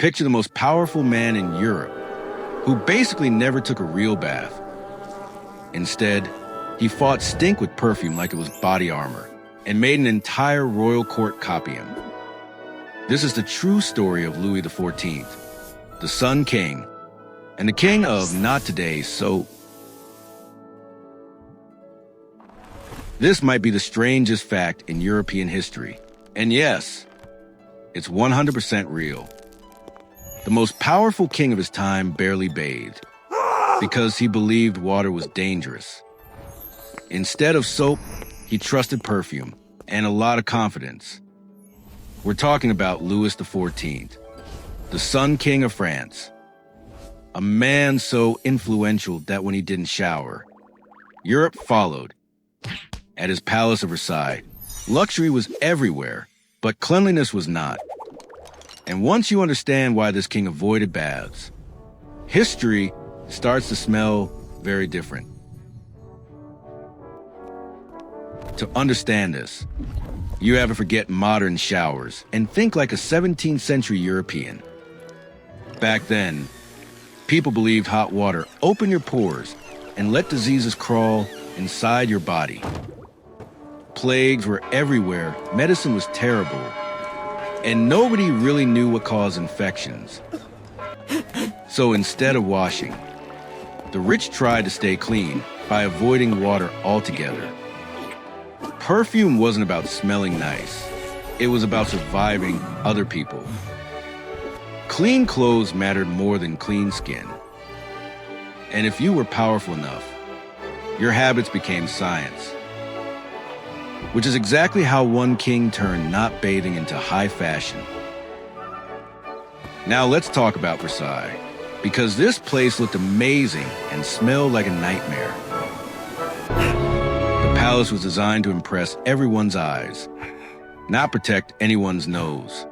Picture the most powerful man in Europe, who basically never took a real bath. Instead, he fought stink with perfume like it was body armor and made an entire royal court copy him. This is the true story of Louis XIV, the Sun King, and the king of not today's soap. This might be the strangest fact in European history. And yes, it's 100% real. The most powerful king of his time barely bathed because he believed water was dangerous. Instead of soap, he trusted perfume and a lot of confidence. We're talking about Louis XIV, the Sun King of France. A man so influential that when he didn't shower, Europe followed. At his Palace of Versailles, luxury was everywhere, but cleanliness was not. And once you understand why this king avoided baths, history starts to smell very different. To understand this, you have to forget modern showers and think like a 17th century European. Back then, people believed hot water opened your pores and let diseases crawl inside your body. Plagues were everywhere, medicine was terrible, and nobody really knew what caused infections. So instead of washing, the rich tried to stay clean by avoiding water altogether. Perfume wasn't about smelling nice. It was about surviving other people. Clean clothes mattered more than clean skin. And if you were powerful enough, your habits became science. Which is exactly how one king turned not bathing into high fashion. Now let's talk about Versailles, because this place looked amazing and smelled like a nightmare. The palace was designed to impress everyone's eyes, not protect anyone's nose.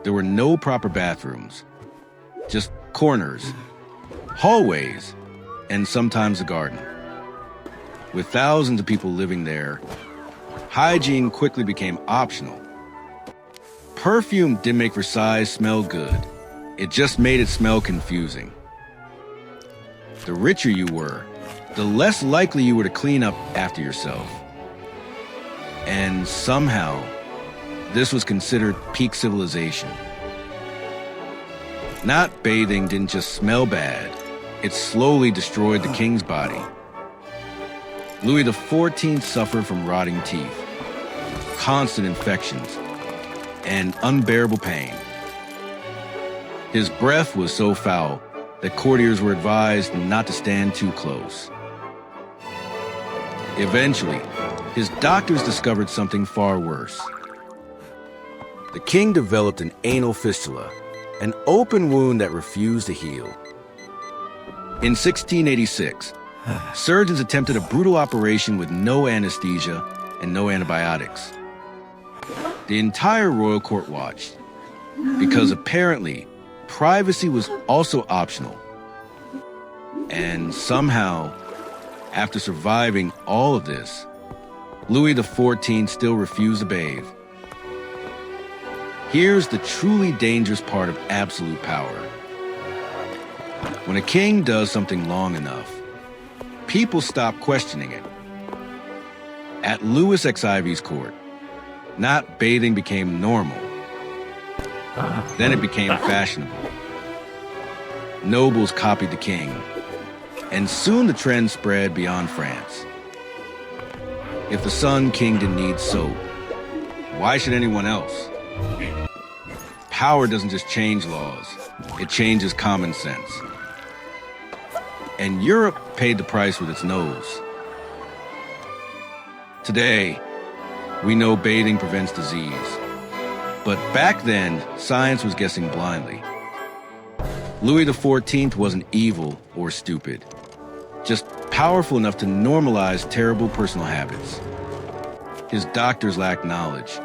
There were no proper bathrooms, just corners, hallways, and sometimes a garden. With thousands of people living there, hygiene quickly became optional. Perfume didn't make Versailles smell good. It just made it smell confusing. The richer you were, the less likely you were to clean up after yourself. And somehow, this was considered peak civilization. Not bathing didn't just smell bad, it slowly destroyed the king's body. Louis XIV suffered from rotting teeth, constant infections, and unbearable pain. His breath was so foul that courtiers were advised not to stand too close. Eventually, his doctors discovered something far worse. The king developed an anal fistula, an open wound that refused to heal. In 1686, surgeons attempted a brutal operation with no anesthesia and no antibiotics. The entire royal court watched, because apparently privacy was also optional. And somehow, after surviving all of this, Louis XIV still refused to bathe. Here's the truly dangerous part of absolute power. When a king does something long enough, people stop questioning it. At Louis XIV's court, not bathing became normal. Then it became fashionable. Nobles copied the king, and soon the trend spread beyond France. If the Sun King didn't need soap, why should anyone else? Power doesn't just change laws, it changes common sense. And Europe paid the price with its nose. Today, we know bathing prevents disease. But back then, science was guessing blindly. Louis XIV wasn't evil or stupid, just powerful enough to normalize terrible personal habits. His doctors lacked knowledge.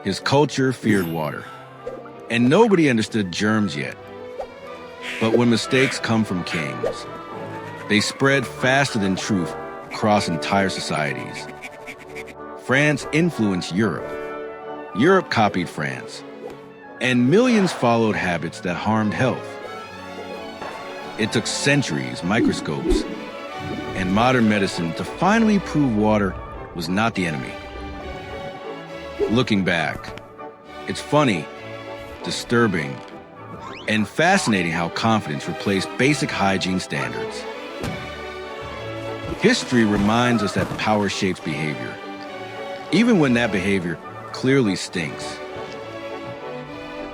His culture feared water. And nobody understood germs yet. But when mistakes come from kings, they spread faster than truth across entire societies. France influenced Europe. Europe copied France. and millions followed habits that harmed health. It took centuries, microscopes, and modern medicine to finally prove water was not the enemy. Looking back, it's funny, disturbing, and fascinating how confidence replaced basic hygiene standards. History reminds us that power shapes behavior, even when that behavior clearly stinks.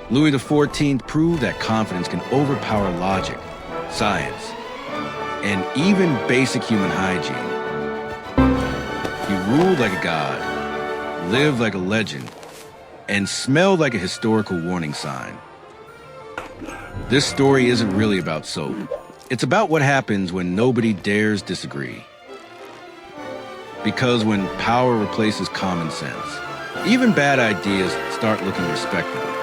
Louis XIV proved that confidence can overpower logic, science, and even basic human hygiene. He ruled like a god, lived like a legend, and smelled like a historical warning sign. This story isn't really about soap. It's about what happens when nobody dares disagree. Because when power replaces common sense, even bad ideas start looking respectable.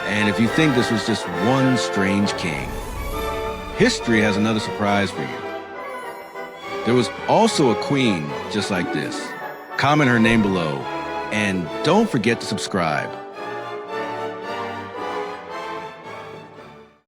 And if you think this was just one strange king, history has another surprise for you. There was also a queen just like this. Comment her name below, and don't forget to subscribe.